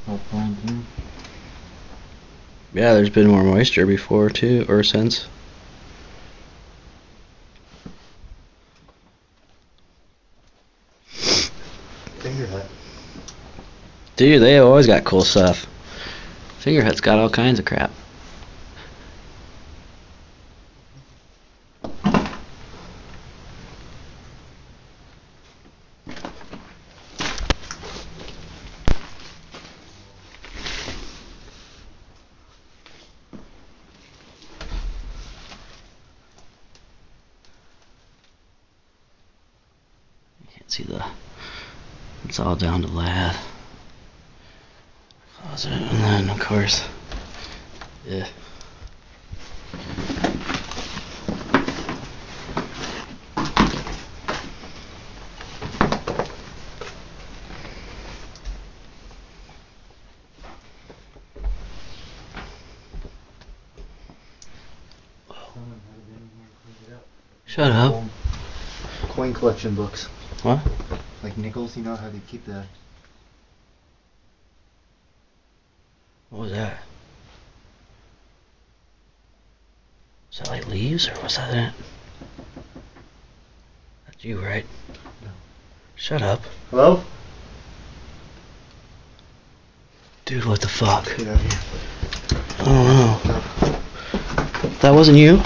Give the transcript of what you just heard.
All fine too. Yeah, there's been more moisture before too, or since. Fingerhut. Dude, they always got cool stuff. Fingerhut's got all kinds of crap. Can't see it's all down to lath. Close it, and then of course, yeah. Shut up. Coin collection books. What? Like nickels, you know how they keep the... What was that? Was that like leaves, or was that it? That's you, right? No. Shut up. Hello? Dude, what the fuck? Get out of here. I don't know. That wasn't you?